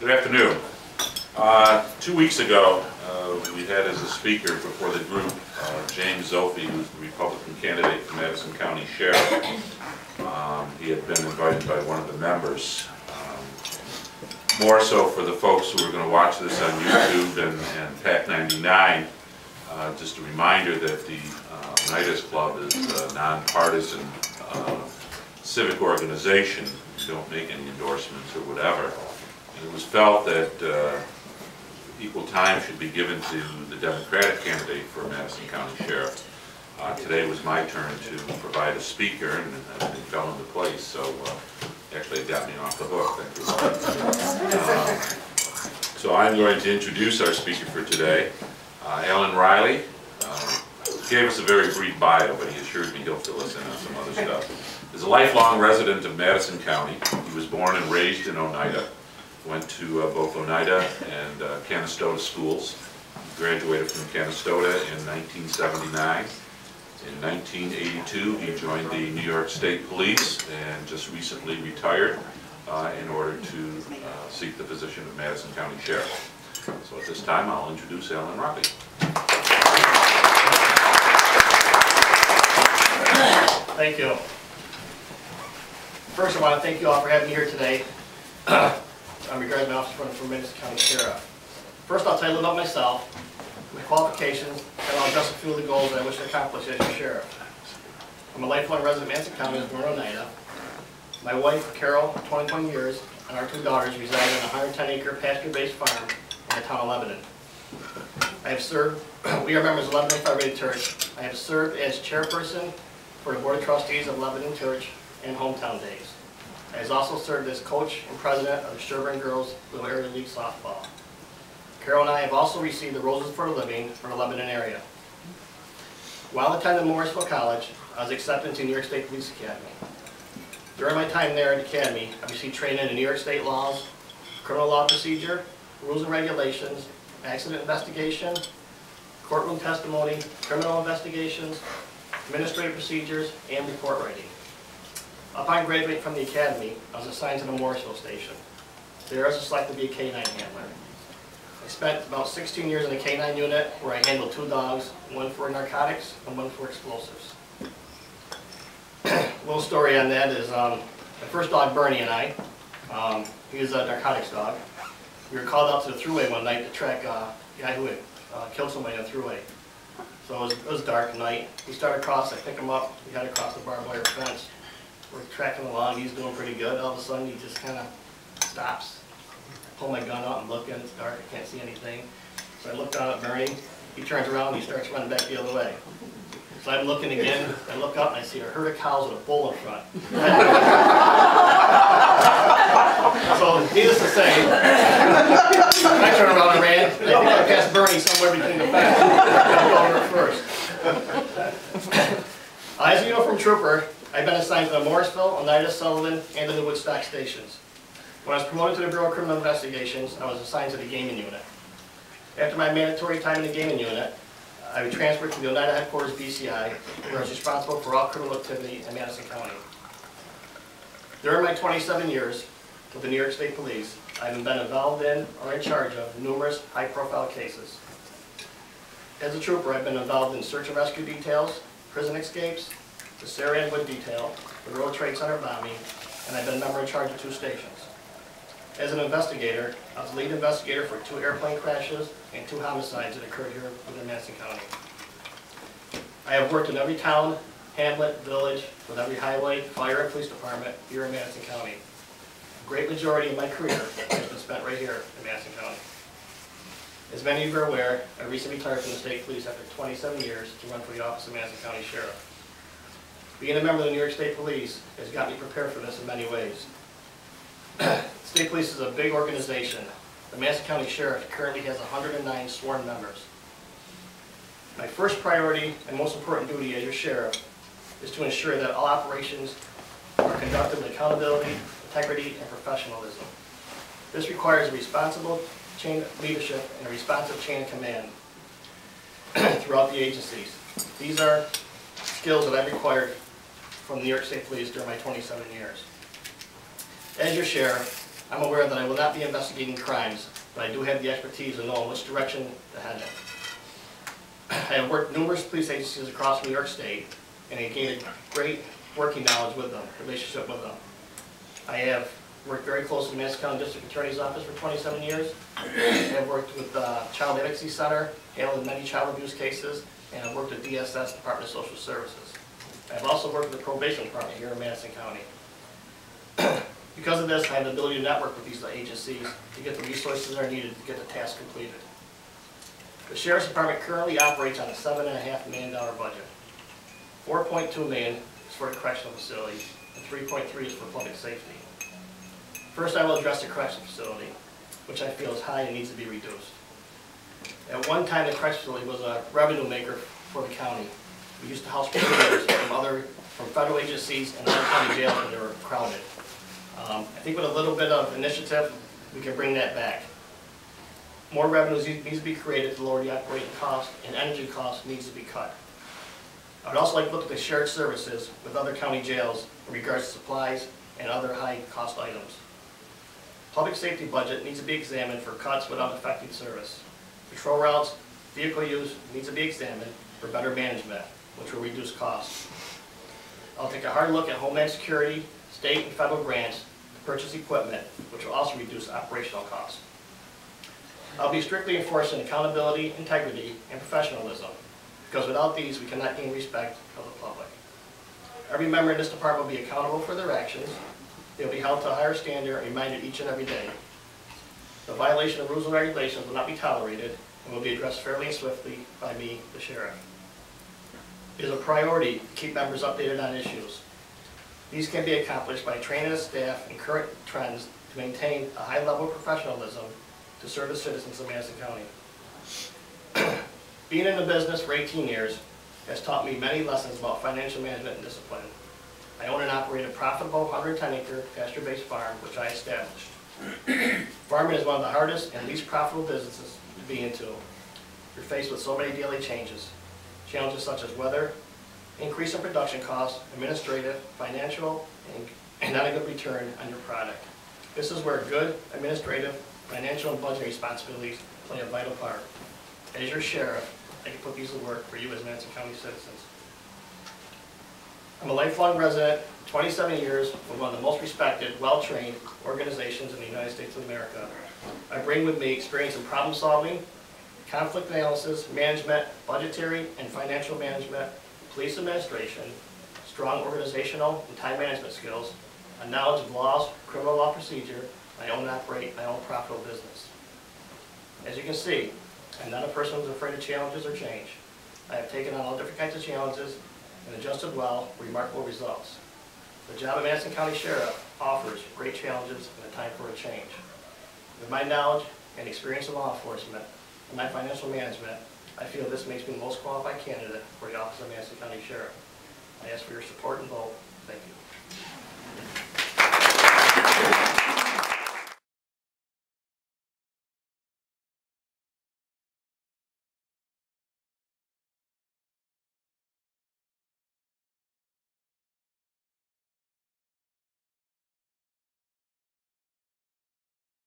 Good afternoon. 2 weeks ago, we had as a speaker before the group James Zophi, who's the Republican candidate for Madison County Sheriff. He had been invited by one of the members. More so for the folks who are going to watch this on YouTube and PAC 99, just a reminder that the Oneidas Club is a nonpartisan civic organization. We don't make any endorsements or whatever. And it was felt that equal time should be given to the Democratic candidate for Madison County Sheriff. Today was my turn to provide a speaker, and it fell into place, so actually it got me off the hook. Thank you. So I'm going to introduce our speaker for today, Alan Riley. Gave us a very brief bio, but he assured me he'll fill us in on some other stuff. He's a lifelong resident of Madison County. He was born and raised in Oneida. Went to both Oneida and Canastota schools. Graduated from Canastota in 1979. In 1982, he joined the New York State Police and just recently retired in order to seek the position of Madison County Sheriff. So at this time, I'll introduce Alan Riley. Thank you. First, I want to thank you all for having me here today. I'm regarding my office running for Madison County Sheriff. First, I'll tell you a little about myself, my qualifications, and I'll address a few of the goals that I wish to accomplish as your sheriff. I'm a lifelong resident of Madison County, born in Oneida. My wife, Carol, 21 years, and our two daughters reside on a 110-acre pasture-based farm in the town of Lebanon. I have served, we are members of Lebanon Federated Church. I have served as chairperson for the Board of Trustees of Lebanon Church and Hometown Days. I have also served as coach and president of the Sherburne Girls Little Area League Softball. Carol and I have also received the Roses for a Living for the Lebanon area. While attending Morrisville College, I was accepted into New York State Police Academy. During my time there at the Academy, I received training in New York State laws, criminal law procedure, rules and regulations, accident investigation, courtroom testimony, criminal investigations, administrative procedures, and report writing. Upon graduating from the Academy, I was assigned to the Morrisville Station. There I was selected to be a K-9 handler. I spent about 16 years in the K-9 unit where I handled 2 dogs, one for narcotics and one for explosives. A little story on that is my first dog, Bernie, and I, he was a narcotics dog. We were called out to the thruway one night to track a guy who had killed somebody on the thruway. So it was dark night. We started across, I pick him up, we had to cross the barbed wire fence. We're tracking along, he's doing pretty good. All of a sudden he just kind of stops. I pull my gun out and look in, it's dark, I can't see anything. So I look down at Bernie, he turns around and he starts running back the other way. So I'm looking again, I look up and I see a herd of cows with a bull in front. So needless to say, I turned around and ran. I think I passed Bernie somewhere between the fence. I go over first. As a uniform trooper, I've been assigned to the Morrisville, Oneida, Sullivan, and the New Woodstock stations. When I was promoted to the Bureau of Criminal Investigations, I was assigned to the gaming unit. After my mandatory time in the gaming unit, I was transferred to the Oneida headquarters BCI, where I was responsible for all criminal activity in Madison County. During my 27 years with the New York State Police, I've been involved in or in charge of numerous high-profile cases. As a trooper, I've been involved in search and rescue details, prison escapes, the Sarah Wood detail, the World Trade Center bombing, and I've been a member in charge of 2 stations. As an investigator, I was lead investigator for 2 airplane crashes and 2 homicides that occurred here within Madison County. I have worked in every town, hamlet, village, with every highway, fire, and police department here in Madison County. A great majority of my career has been spent right here in Madison County. As many of you are aware, I recently retired from the state police after 27 years to run for the office of Madison County Sheriff. Being a member of the New York State Police has got me prepared for this in many ways. State Police is a big organization. The Madison County Sheriff currently has 109 sworn members. My first priority and most important duty as your sheriff is to ensure that all operations are conducted with accountability, integrity, and professionalism. This requires a responsible chain of leadership and a responsive chain of command throughout the agencies. These are skills that I've required from the New York State Police during my 27 years. As your sheriff, I'm aware that I will not be investigating crimes, but I do have the expertise in knowing which direction to head in. I have worked numerous police agencies across New York State, and I gained a great working knowledge with them, relationship with them. I have worked very closely with the Madison County District Attorney's Office for 27 years. I have worked with the Child Advocacy Center, handled many child abuse cases, and I've worked with DSS, Department of Social Services. I've also worked with the Probation Department here in Madison County. Because of this, I have the ability to network with these agencies to get the resources that are needed to get the task completed. The Sheriff's Department currently operates on a $7.5 million budget. $4.2 million is for the correctional facility, and $3.3 million is for public safety. First, I will address the correctional facility, which I feel is high and needs to be reduced. At one time, the correctional facility was a revenue maker for the county. We used to house prisoners from federal agencies and other county jails when they were crowded. I think with a little bit of initiative, we can bring that back. More revenues needs to be created to lower the operating cost, and energy costs needs to be cut. I would also like to look at the shared services with other county jails in regards to supplies and other high-cost items. Public safety budget needs to be examined for cuts without affecting service. Patrol routes, vehicle use needs to be examined for better management, which will reduce costs. I'll take a hard look at Homeland Security, state and federal grants to purchase equipment, which will also reduce operational costs. I'll be strictly enforcing accountability, integrity, and professionalism, because without these, we cannot gain respect of the public. Every member in this department will be accountable for their actions. They'll be held to a higher standard and reminded each and every day. The violation of rules and regulations will not be tolerated and will be addressed fairly and swiftly by me, the sheriff. It is a priority to keep members updated on issues. These can be accomplished by training the staff in current trends to maintain a high level of professionalism to serve the citizens of Madison County. Being in the business for 18 years has taught me many lessons about financial management and discipline. I own and operate a profitable 110-acre pasture-based farm, which I established. Farming is one of the hardest and least profitable businesses to be into. You're faced with so many daily changes. Challenges such as weather, increase in production costs, administrative, financial, and not a good return on your product. This is where good administrative, financial, and budget responsibilities play a vital part. As your sheriff, I can put these to work for you as Madison County citizens. I'm a lifelong resident, 27 years, with one of the most respected, well-trained organizations in the United States of America. I bring with me experience in problem solving, conflict analysis, management, budgetary and financial management, police administration, strong organizational and time management skills, a knowledge of laws, criminal law procedure. I own and operate my own profitable business. As you can see, I'm not a person who's afraid of challenges or change. I have taken on all different kinds of challenges and adjusted well, remarkable results. The job of Madison County Sheriff offers great challenges and a time for a change. With my knowledge and experience in law enforcement and my financial management, I feel this makes me the most qualified candidate for the office of Madison County Sheriff. I ask for your support and vote. Thank you.